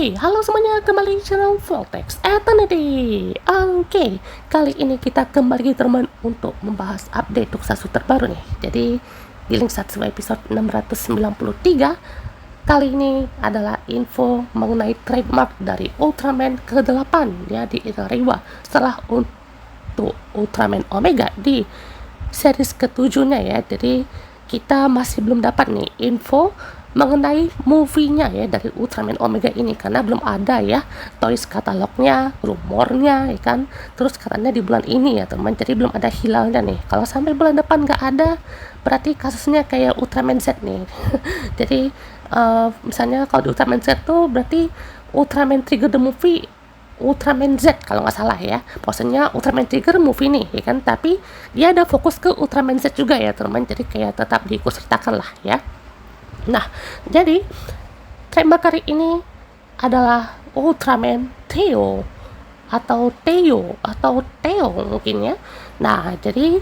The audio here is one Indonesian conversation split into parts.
Halo semuanya, kembali di channel Vortex Eternity. Kali ini kita kembali teman untuk membahas update Tokusatsu terbaru nih. Jadi di link 1 episode 693 kali ini adalah info mengenai trademark dari Ultraman ke-8 ya di era Reiwa setelah untuk Ultraman Omega di series ke-7-nya ya. Jadi kita masih belum dapat nih info mengenai movie-nya ya dari Ultraman Omega ini, karena belum ada ya toys katalognya, rumornya ya kan. Terus katanya di bulan ini ya teman, jadi belum ada hilalnya nih. Kalau sampai bulan depan nggak ada, berarti kasusnya kayak Ultraman Z nih. Jadi misalnya kalau di Ultraman Z tuh berarti Ultraman Trigger the movie Ultraman Z kalau nggak salah ya. Maksudnya Ultraman Trigger movie nih ya kan, tapi dia ada fokus ke Ultraman Z juga ya teman, jadi kayak tetap diikutsertakan lah ya. Nah, jadi trademark kali ini adalah Ultraman Theo atau Theo mungkin ya. Nah, jadi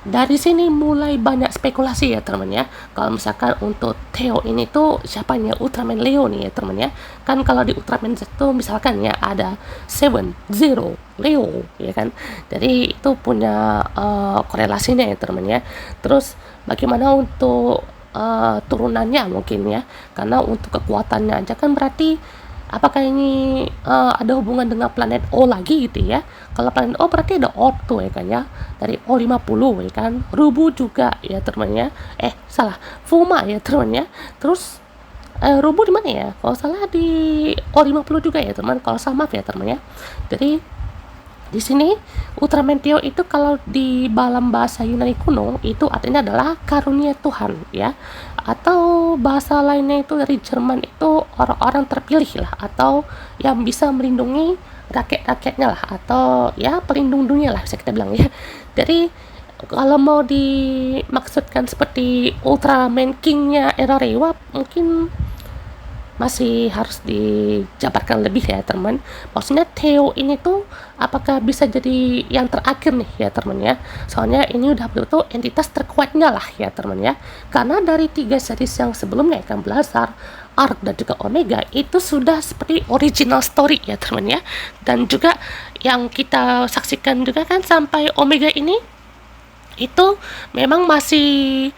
dari sini mulai banyak spekulasi ya teman ya. Kalau misalkan untuk Theo ini tuh siapanya, Ultraman Leo nih ya teman ya. Kan kalau di Ultraman Z tuh misalkan ya ada 7, Zero, Leo ya kan. Jadi itu punya korelasinya ya teman ya. Terus bagaimana untuk turunannya mungkin ya. Karena untuk kekuatannya aja kan berarti apakah ini ada hubungan dengan planet O lagi gitu ya. Kalau planet O berarti ada Orto ya kan ya, dari O50 ya kan. Rubu juga ya teman ya. Fuma ya teman ya. Terus Rubu di mana ya? Kalau salah di O50 juga ya teman. Kalau sama ya teman ya. Jadi di sini Ultraman Theo itu kalau di dalam bahasa Yunani kuno itu artinya adalah karunia Tuhan ya, atau bahasa lainnya itu dari Jerman itu orang-orang terpilih lah, atau yang bisa melindungi rakyat-rakyatnya lah, atau ya pelindung dunia lah bisa kita bilang ya. Jadi kalau mau dimaksudkan seperti Ultraman King-nya era Reiwa mungkin masih harus dijabarkan lebih ya teman. Maksudnya Theo ini tuh apakah bisa jadi yang terakhir nih ya teman ya. Soalnya ini udah betul-betul entitas terkuatnya lah ya teman ya. Karena dari 3 series yang sebelumnya kan Blazar, Arc dan juga Omega itu sudah seperti original story ya teman ya. Dan juga yang kita saksikan juga kan sampai Omega ini itu memang masih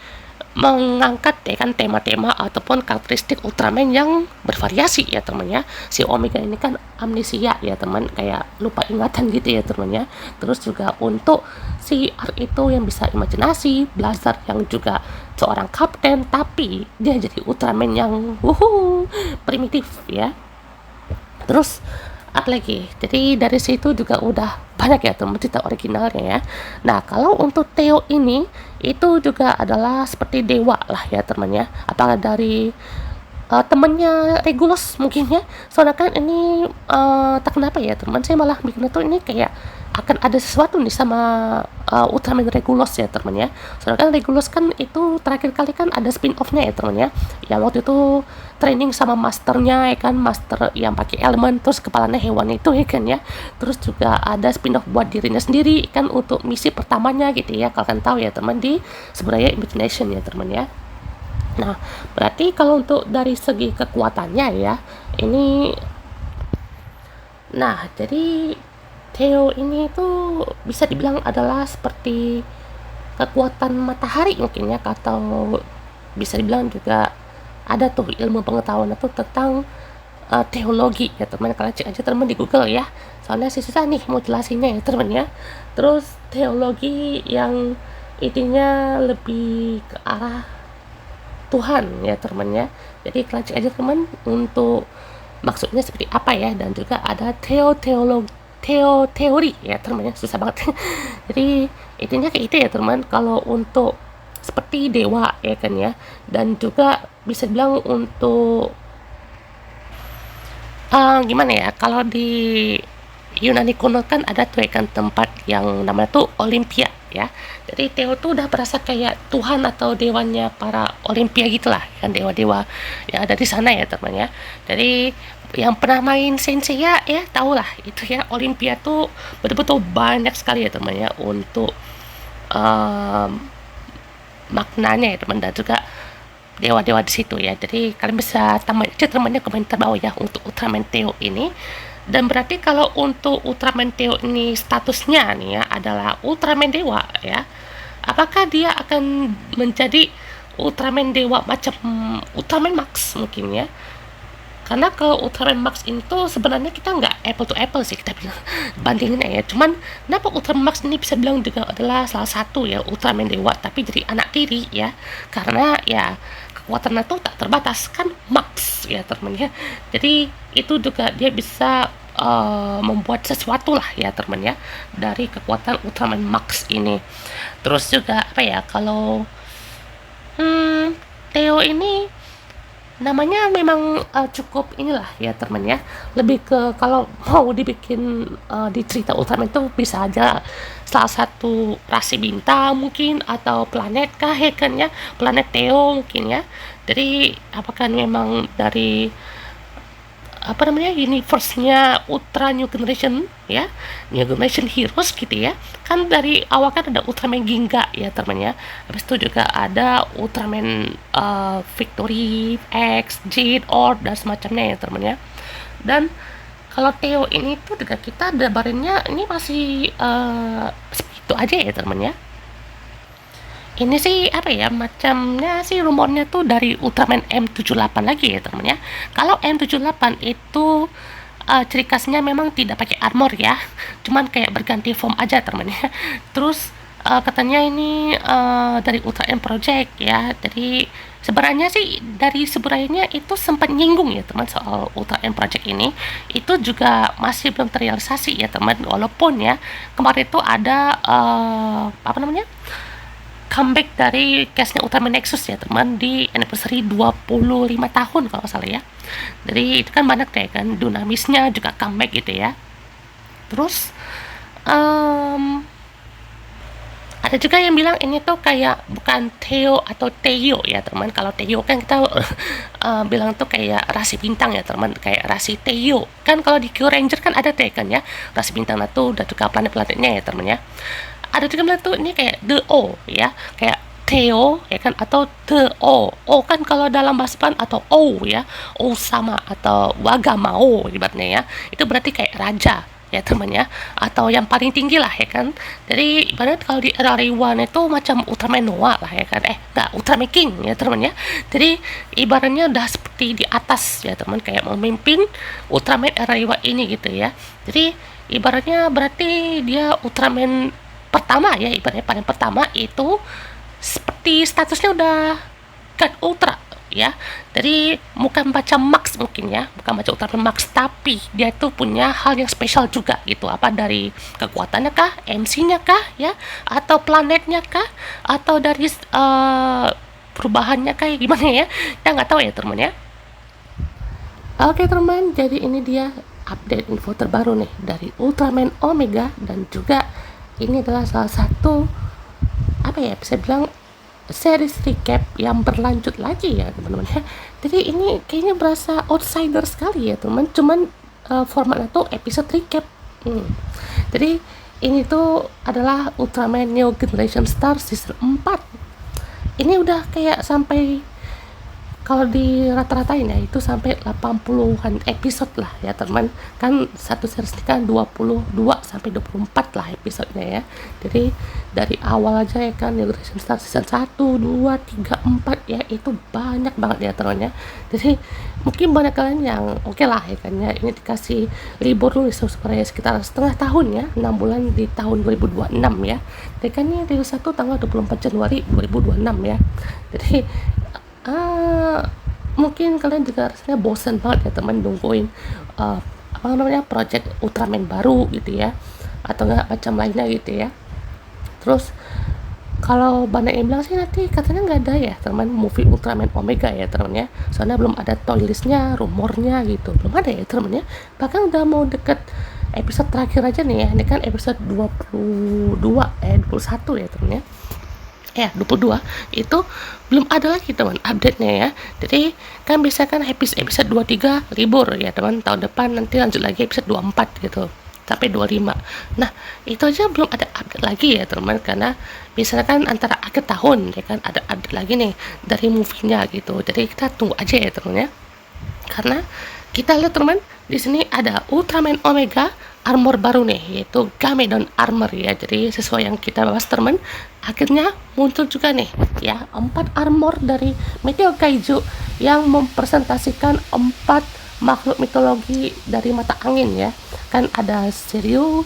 mengangkat ya kan tema-tema ataupun karakteristik Ultraman yang bervariasi ya teman ya. Si Omega ini kan amnesia ya teman, kayak lupa ingatan gitu ya teman ya. Terus juga untuk si Arc itu yang bisa imajinasi, Blazar yang juga seorang kapten tapi dia jadi Ultraman yang primitif ya. Terus apa lagi, jadi dari situ juga udah banyak ya teman cerita originalnya ya. Nah kalau untuk Theo ini itu juga adalah seperti dewa lah ya teman ya, apakah dari temannya Regulus mungkin ya. Soalnya kan ini tak kenapa ya teman, saya malah mikirnya tuh ini kayak akan ada sesuatu nih sama Ultraman Regulus ya teman ya. Soalnya kan Regulus kan itu terakhir kali kan ada spin off-nya ya teman ya, yang waktu itu training sama masternya ya kan, master yang pakai elemen terus kepalanya hewan itu ya kan ya. Terus juga ada spin off buat dirinya sendiri kan untuk misi pertamanya gitu ya, kalian tahu ya teman, di Saburaya Imagination ya teman ya. Nah berarti kalau untuk dari segi kekuatannya ya ini, nah jadi Theo ini tuh bisa dibilang adalah seperti kekuatan matahari mungkin ya, atau bisa dibilang juga ada tuh ilmu pengetahuan itu tentang teologi ya teman. Kalian cek aja teman di Google ya, soalnya sih susah nih mau jelasinnya ya teman ya. Terus teologi yang intinya lebih ke arah Tuhan ya teman ya. Jadi kalian cek aja teman untuk maksudnya seperti apa ya. Dan juga ada teori ya teman ya, susah banget. Jadi intinya kayak itu ya teman, kalau untuk seperti dewa ya kan ya. Dan juga bisa bilang untuk gimana ya, kalau di Yunani kuno kan ada tuh kan tempat yang namanya tuh Olimpia ya. Jadi Theo tuh udah berasa kayak Tuhan atau dewanya para Olimpia gitulah kan, dewa-dewa yang ada di sana ya teman ya. Jadi yang pernah main Sensei ya tahu lah itu ya, Olimpia tuh betul-betul banyak sekali ya teman ya untuk maknanya ya teman. Dan juga dewa-dewa di situ ya. Jadi kalian bisa tambah aja temannya komentar bawah ya untuk Ultraman Theo ini. Dan berarti kalau untuk Ultraman Theo ini statusnya nih ya adalah Ultraman Dewa ya. Apakah dia akan menjadi Ultraman Dewa macam Ultraman Max mungkin ya? Karena kalau Ultraman Max itu sebenarnya kita nggak apple to apple sih kita bilang bandinginnya ya. Cuman kenapa Ultraman Max ini bisa bilang juga adalah salah satu ya Ultraman Dewa tapi jadi anak tiri ya, karena ya kekuatannya tuh tak terbatas kan Max ya temennya. Jadi itu juga dia bisa membuat sesuatu lah ya teman ya dari kekuatan Ultraman Max ini. Terus juga apa ya, kalau Theo ini namanya memang cukup inilah ya teman ya, lebih ke kalau mau dibikin di cerita Ultraman itu bisa aja salah satu rasi bintang mungkin atau planet kah ya kan ya, planet Theo mungkin ya. Jadi apakah memang dari apa namanya universe-nya Ultra New Generation ya, New Generation Heroes gitu ya. Kan dari awal kan ada Ultraman Ginga ya temannya, habis itu juga ada Ultraman Victory X, Jade, Orb dan semacamnya ya temannya. Dan kalau Theo ini tuh juga kita dabarinnya ini masih seperti itu aja ya temannya. Ini sih apa ya, macamnya sih rumornya tuh dari Ultraman M78 lagi ya teman ya. Kalau M78 itu ciri khasnya memang tidak pakai armor ya, cuman kayak berganti form aja teman ya. Terus katanya ini dari Ultra M Project ya. Jadi sebenarnya sih dari sebenarnya itu sempat nyinggung ya teman soal Ultra M Project ini. Itu juga masih belum terrealisasi ya teman, walaupun ya kemarin itu ada apa namanya, comeback dari castnya Ultraman Nexus ya teman di anniversary 25 tahun kalau nggak salah ya. Jadi itu kan banyak deh kan dinamisnya juga comeback gitu ya. Terus ada juga yang bilang ini tuh kayak bukan Theo atau Theo ya teman. Kalau Theo kan kita bilang tuh kayak rasi bintang ya teman, kayak rasi Theo kan. Kalau di Q Ranger kan ada tuh kan ya rasi bintang itu udah juga planet-planetnya ya teman ya. Ada juga bilang tuh ini kayak The O ya, kayak Theo ya kan, atau The O. O kan kalau dalam bahasa Jepang, atau O ya, O sama atau Wagamao ibaratnya ya. Itu berarti kayak raja ya temannya, atau yang paling tinggi lah ya kan. Jadi ibarat kalau di era Rewan itu macam Ultraman Noah lah ya kan, enggak, Ultraman King ya teman ya. Jadi ibaratnya udah seperti di atas ya teman, kayak memimpin Ultraman era Rewa ini gitu ya. Jadi ibaratnya berarti dia Ultraman pertama ya, ibaratnya paling pertama itu seperti statusnya udah God Ultra ya. Jadi bukan baca Max mungkin ya, bukan baca Ultraman Max, tapi dia tuh punya hal yang spesial juga gitu. Apa dari kekuatannya kah, MC-nya kah ya, atau planetnya kah, atau dari perubahannya kayak gimana ya, kita nggak tahu ya teman ya. Oke teman, jadi ini dia update info terbaru nih dari Ultraman Omega, dan juga ini adalah salah satu apa ya, bisa bilang series recap yang berlanjut lagi ya teman-teman ya. Jadi ini kayaknya berasa outsider sekali ya teman, cuman formatnya tuh episode recap. Jadi ini tuh adalah Ultraman New Generation Star season 4. Ini udah kayak sampai, kalau di rata-ratain ya itu sampai 80-an episode lah ya teman. Kan satu series ini kan 22 sampai 24 lah episodenya ya. Jadi dari awal aja ya kan, Generation Star season 1, 2, 3, 4 ya, itu banyak banget ya teman ya. Jadi mungkin banyak kalian yang oke lah ya kan ya, ini dikasih libur dulu supaya sekitar setengah tahun ya, 6 bulan di tahun 2026 ya. Jadi kan ini rilis 1 tanggal 24 Januari 2026 ya. Jadi mungkin kalian juga rasanya bosan banget ya teman nungguin apa namanya project Ultraman baru gitu ya, atau enggak macam lainnya gitu ya. Terus kalau banyak yang bilang sih nanti katanya nggak ada ya teman movie Ultraman Omega ya teman ya, soalnya belum ada toy listnya, rumornya gitu belum ada ya teman ya. Bahkan udah mau deket episode terakhir aja nih ya, ini kan episode 21 ya teman ya. 22 itu belum ada lagi teman update-nya ya. Jadi kan bisa kan episode 23 libur ya teman, tahun depan nanti lanjut lagi episode 24 gitu. sampai 25. Nah, itu aja belum ada update lagi ya teman, karena biasanya kan antara akhir tahun ya kan ada update lagi nih dari movie-nya gitu. Jadi kita tunggu aja ya teman ya. Karena kita lihat teman, di sini ada Ultraman Omega armor baru nih, yaitu Gamedon Armor ya. Jadi sesuai yang kita bahas teman, akhirnya muncul juga nih ya 4 armor dari Meteo Kaiju yang mempresentasikan 4 makhluk mitologi dari mata angin ya. Kan ada Shiryu,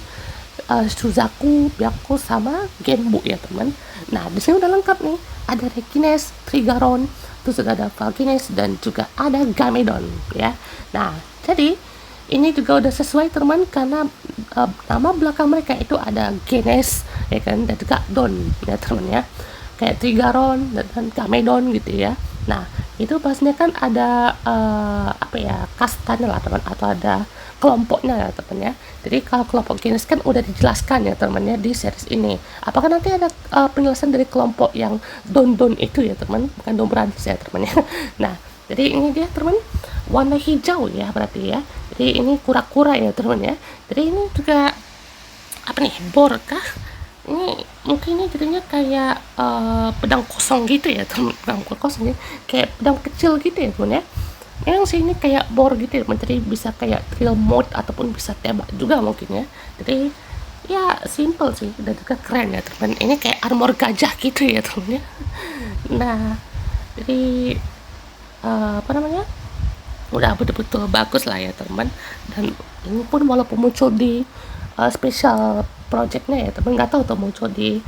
Suzaku, Byakuya sama Genbu ya teman. Nah di sini udah lengkap nih, ada Rekines, Trigaron, terus juga ada Valkines dan juga ada Gamedon ya. Nah jadi ini juga udah sesuai teman, karena nama belakang mereka itu ada Genes ya kan, dan juga Don ya teman ya, kayak Trigaron dan Gamedon gitu ya. Nah itu pastinya kan ada apa ya, kastanya lah teman, atau ada kelompoknya ya teman ya. Jadi kalau kelompok Genes kan udah dijelaskan ya teman ya di series ini. Apakah nanti ada penjelasan dari kelompok yang Don itu ya teman, bukan Don Bradis ya teman ya. Nah jadi ini dia teman, warna hijau ya berarti ya. Jadi ini kura-kura ya teman ya. Jadi ini juga apa nih, bor kah? Ini mungkin ini jadinya kayak pedang kosong gitu ya teman, pedang kosong ya, kayak pedang kecil gitu ya teman ya. Yang sih ini kayak bor gitu ya, jadi bisa kayak drill mode ataupun bisa tembak juga mungkin ya. Jadi ya simple sih dan juga keren ya teman. Ini kayak armor gajah gitu ya teman ya. Nah jadi apa namanya, udah betul-betul bagus lah ya teman. Dan ini pun walaupun muncul di special projectnya ya teman, nggak tahu tuh muncul di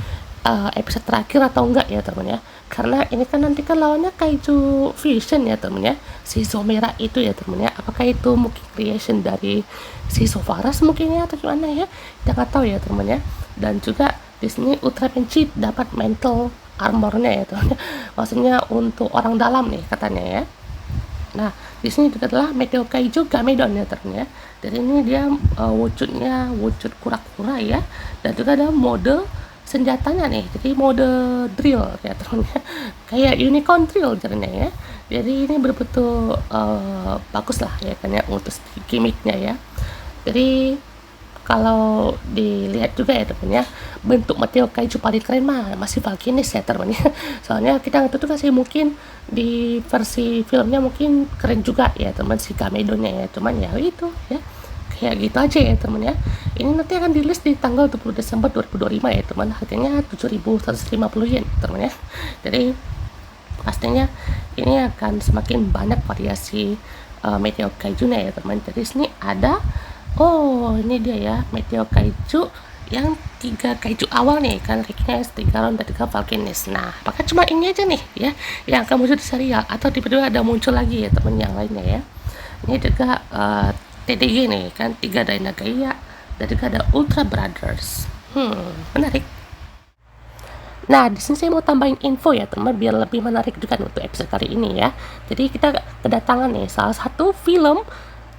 episode terakhir atau enggak ya teman ya, karena ini kan nanti kan lawannya Kaiju Vision ya teman ya, si Zomera itu ya teman ya. Apakah itu mungkin creation dari si Sofaras mungkin ya, atau gimana ya, kita nggak tahu ya teman ya. Dan juga di sini Ultraman Chief dapat mental armornya ya teman ya, maksudnya untuk orang dalam nih katanya ya. Nah di sini juga adalah Meteo Kaiju Gamedon ya teman ya. Jadi ini dia wujudnya wujud kura-kura ya, dan juga ada mode senjatanya nih, jadi mode drill ya teman ya, kayak unicorn drill jadinya ya. Jadi ini betul-betul bagus lah ya kan ya untuk gimmicknya ya. Jadi kalau dilihat juga ya teman ya, bentuk Meteo Kaiju paling keren mah masih Valkines ya teman ya. Soalnya kita nggak tahu tuh sih, mungkin di versi filmnya mungkin keren juga ya teman si Gamedonnya ya, cuman ya itu ya kayak gitu aja ya teman ya. Ini nanti akan dirilis di tanggal 20 Desember 2025 ya teman, harganya 7.150 yen teman ya. Jadi pastinya ini akan semakin banyak variasi Meteo Kaiju-nya ya teman. Jadi sini ada, oh ini dia ya Meteo Kaiju yang 3 kaiju awal nih kan, Rekines, Trigaron, dan juga Valkines. Nah apakah cuma ini aja nih ya yang akan muncul di serial, atau tiba-tiba ada muncul lagi ya teman yang lainnya ya. Ini juga TDG nih kan, 3 Dynagaya, dan juga ada Ultra Brothers. Menarik. Nah di sini saya mau tambahin info ya teman, biar lebih menarik juga untuk episode kali ini ya. Jadi kita kedatangan nih salah satu film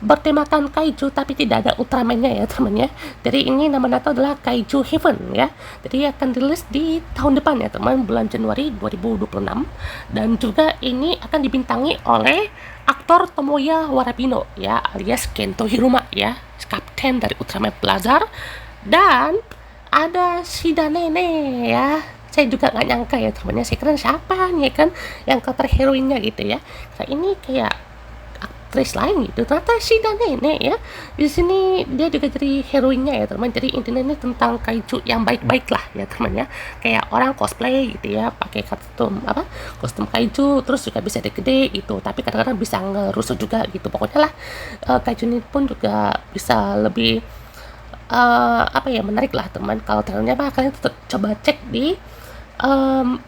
bertemakan kaiju tapi tidak ada Ultraman-nya ya teman ya. Jadi ini nama-nama adalah Kaiju Heaven ya. Jadi akan dirilis di tahun depan ya teman, bulan Januari 2026. Dan juga ini akan dibintangi oleh aktor Tomoya Warabino ya, alias Kento Hiruma ya, kapten dari Ultraman Blazar. Dan ada Shida Nene ya. Saya juga nggak nyangka ya temannya, saya kira siapa nih kan yang karakter heroinnya gitu ya. Nah ini kayak aktris lain gitu, ternyata Shida Nene ya. Di sini dia juga jadi heroinnya ya teman. Jadi intinya ini tentang kaiju yang baik-baik lah ya teman ya, kayak orang cosplay gitu ya, pakai kostum kaiju, terus juga bisa gede gitu, tapi kadang-kadang bisa ngerusuh juga gitu. Pokoknya lah kaiju ini pun juga bisa lebih apa ya, menarik lah teman. Kalau trailernya mah kalian coba cek di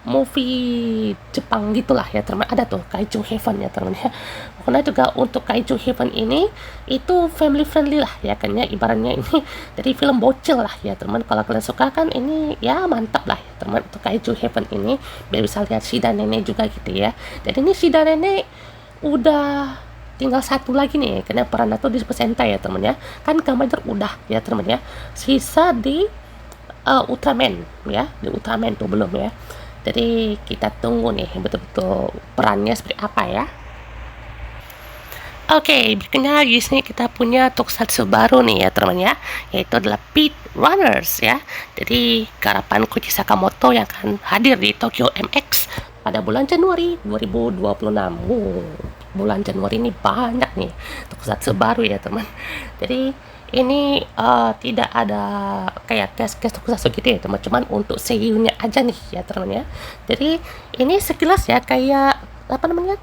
movie Jepang gitulah ya teman, ada tuh Kaiju Heaven ya teman ya. Pokoknya juga untuk Kaiju Heaven ini itu family friendly lah ya kan ya, ibaratnya ini dari film bocil lah ya teman. Kalau kalian suka kan ini ya mantap lah ya teman untuk Kaiju Heaven ini, biar bisa lihat Shida Nene juga gitu ya. Dan ini Shida Nene udah tinggal satu lagi nih, karena peran itu di Sentai ya teman ya. Kan Commander udah ya teman ya, sisa di Ultraman ya, di Ultraman tuh belum ya. Jadi kita tunggu nih betul-betul perannya seperti apa ya. Oke, berikutnya di sini kita punya tokusatsu baru nih ya teman ya, yaitu adalah Speed Runners ya. Jadi garapan Koji Sakamoto yang akan hadir di Tokyo MX pada bulan Januari 2026. Bulan Januari ini banyak nih tokusatsu baru ya teman. Jadi ini tidak ada kayak cast tokusatsu gitu ya teman, cuman untuk seiyunya aja nih ya teman ya. Jadi ini sekilas ya kayak apa namanya,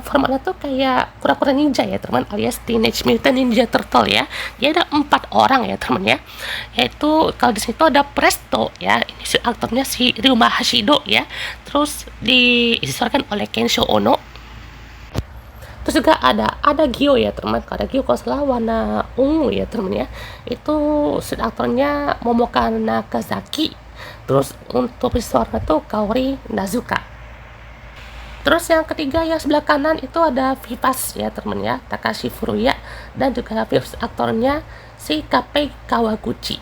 formatnya tuh kayak kura-kura ninja ya teman, alias Teenage Mutant Ninja Turtle ya. Dia ada 4 orang ya teman ya, yaitu kalau di situ ada Presto ya, ini si aktornya si Ryuma Hashido ya, terus disuarakan oleh Kensho Ono. Terus juga ada Gyo ya teman, ada Gyo kalau salah warna ungu ya teman ya, itu si aktornya Momoka Nakazaki. Terus untuk suara tuh Kaori Nazuka. Terus yang ketiga yang sebelah kanan itu ada Vivas ya teman ya, Takashi Furuya, dan juga Vivas aktornya si Kappei Kawaguchi.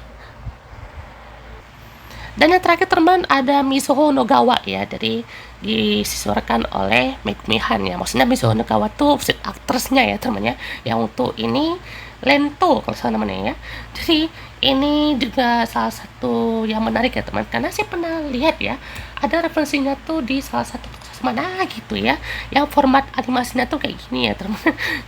Dan yang terakhir teman ada Mizuho Nogawa ya, jadi disuarakan oleh Megumi Han ya. Maksudnya Mizuho Nogawa tuh aktrisnya ya teman ya, yang untuk ini Lento kalau salah namanya ya. Jadi ini juga salah satu yang menarik ya teman, karena saya pernah lihat ya, ada referensinya tuh di salah satu mana gitu ya, yang format animasinya tuh kayak gini ya teman.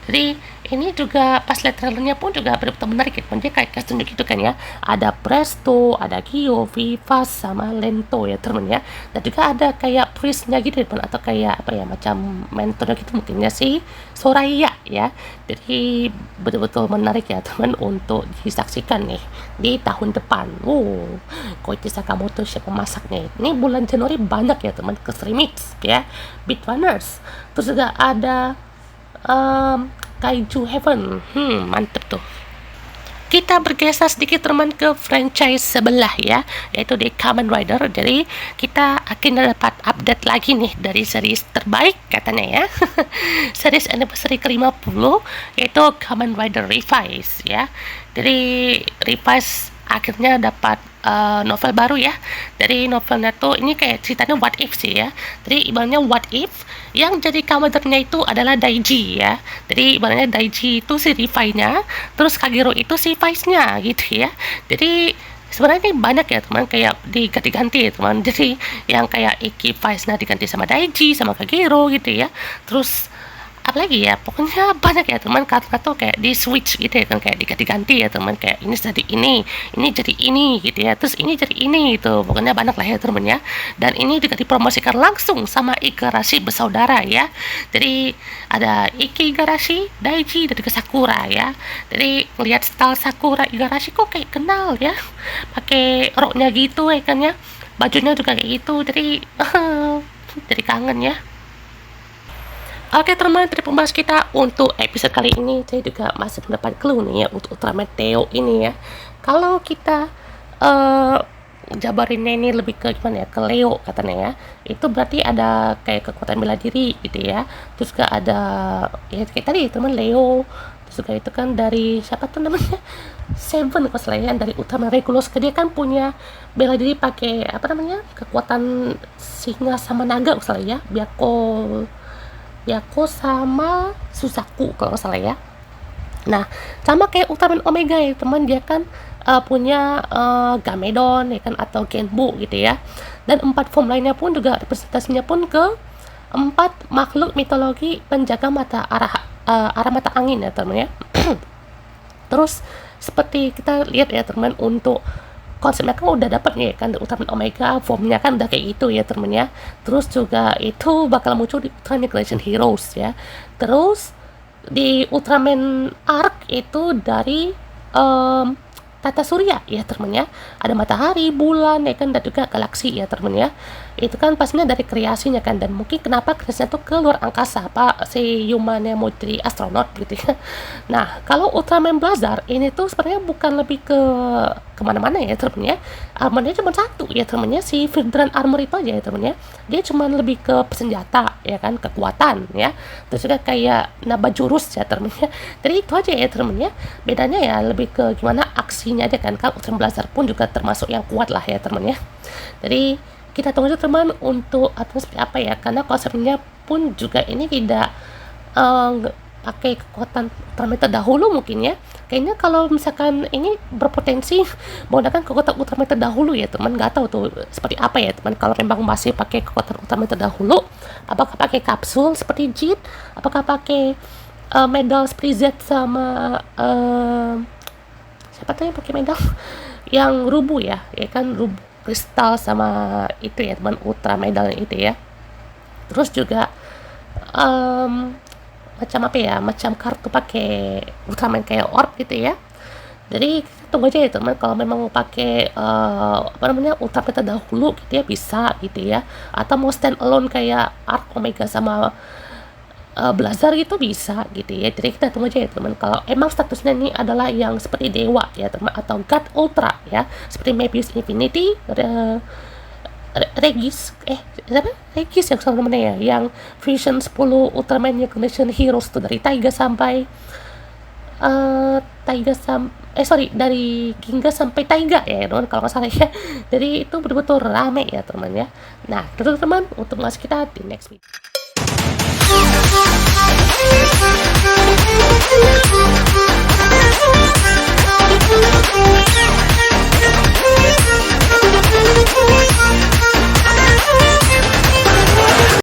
Jadi ini juga pas lihat trailernya pun juga benar-benar menarik ya teman, dia kayak tunjuk gitu kan ya, ada Presto, ada Gyo, Vivas, sama Lento ya teman ya. Dan juga ada kayak twistnya gitu ya teman, atau kayak apa ya, macam mentornya gitu mungkinnya si Soraya ya. Jadi betul-betul menarik ya teman untuk disaksikan nih di tahun depan. Koichi Sakamoto siapa masaknya. Ini bulan Januari banyak ya teman ke Remix ya, Beat Runners. Terus juga ada Kaiju Heaven. Mantep tuh. Kita bergeser sedikit teman ke franchise sebelah ya, yaitu di Kamen Rider. Jadi kita akhirnya dapat update lagi nih dari series terbaik katanya ya. Series anniversary ke-50 yaitu Kamen Rider Revice ya. Jadi Revice akhirnya dapat novel baru ya. Dari novelnya tuh ini kayak ceritanya what if sih ya. Jadi ibaratnya what if yang jadi kamarnya itu adalah Daiji ya. Jadi ibaratnya Daiji itu si Rifai-nya, terus Kagero itu si Vice-nya gitu ya. Jadi sebenarnya ini banyak ya teman, kayak diganti-ganti ya teman. Jadi yang kayak Iki Vice-nya diganti sama Daiji sama Kagero gitu ya. Terus apalagi ya, pokoknya banyak ya teman, karena tuh kayak di switch gitu ya kan, kayak diganti-ganti ya teman, kayak ini jadi ini jadi ini gitu ya, terus ini jadi ini gitu, pokoknya banyak lah ya teman ya. Dan ini juga dipromosikan langsung sama Igarashi bersaudara ya. Jadi ada Iki Igarashi, Daiji, dan juga Sakura ya. Jadi lihat style Sakura Igarashi kok kayak kenal ya, pakai roknya gitu ya kan ya, bajunya juga kayak gitu, jadi jadi kangen ya. Oke teman, dari pembahas kita untuk episode kali ini, saya juga masih mendapat clue nih ya untuk Ultraman Theo ini ya. Kalau kita jabarinnya ini lebih ke gimana ya, ke Leo katanya ya, itu berarti ada kayak kekuatan bela diri gitu ya. Terus juga ada ya kayak tadi teman Leo, terus juga itu kan dari siapa tuh namanya, Seven kalau salah ya, dari Ultraman Regulus, dia kan punya bela diri pakai apa namanya, kekuatan singa sama naga kalau salah ya, Byakko sama Suzaku kalau nggak salah ya. Nah, sama kayak Ultraman Omega ya teman, dia kan punya Gamedon ya kan, atau Genbu gitu ya. Dan 4 form lainnya pun juga representasinya pun ke 4 makhluk mitologi penjaga mata arah mata angin ya teman ya. Terus seperti kita lihat ya teman, untuk konsepnya kan udah dapat nih kan, Ultraman Omega formnya kan udah kayak gitu ya temen ya. Terus juga itu bakal muncul di Ultraman Collection Heroes ya. Terus di Ultraman Arc itu dari tata surya ya temen ya, ada matahari, bulan ya kan, dan juga galaksi ya temen ya. Itu kan pastinya dari kreasinya kan, dan mungkin kenapa kreasinya tuh ke luar angkasa, Pak, si Yumannya mau jadi astronot gitu ya. Nah kalau Ultraman Blazar ini tuh sebenarnya bukan lebih ke kemana-mana ya temen ya, armornya cuma satu ya temen ya, si Vibrant Armor itu aja ya temen ya. Dia cuma lebih ke senjata ya kan, kekuatan ya, terus juga kayak naba jurus ya temen ya. Jadi itu aja ya temen ya, bedanya ya lebih ke gimana aksinya aja kan. Kalau Ultraman Blazar pun juga termasuk yang kuat lah ya temen ya. Jadi kita tunggu aja teman untuk seperti apa ya, karena konsepnya pun juga ini tidak pakai kekuatan Ultraman terdahulu mungkin ya. Kayaknya kalau misalkan ini berpotensi menggunakan kekuatan Ultraman terdahulu ya teman, nggak tahu tuh seperti apa ya teman. Kalau memang masih pakai kekuatan Ultraman terdahulu, apakah pakai kapsul seperti Jin, apakah pakai medal seperti Z sama siapa tuh yang pakai medal yang rubu ya kan, rubu kristal sama itu ya teman, ultra medal itu ya. Terus juga em, macam apa ya, macam kartu pakai Ultraman kayak orb gitu ya. Jadi kita tunggu aja ya teman, kalau memang mau pakai apa namanya Ultraman terdahulu gitu ya bisa gitu ya, atau mau stand alone kayak Arc Omega sama Blazar gitu bisa gitu ya. Jadi kita tunggu aja ya teman, kalau emang statusnya ini adalah yang seperti dewa ya teman, atau God Ultra ya, seperti Mebius Infinity, Regis siapa? Regis yang sama namanya ya, yang Vision 10 Ultraman New Generation Heroes tuh dari Taiga sampai dari Ginga sampai Taiga ya teman, kalau nggak salah ya. Jadi itu betul-betul rame ya teman ya. Nah itu teman untuk ngasih kita di next video.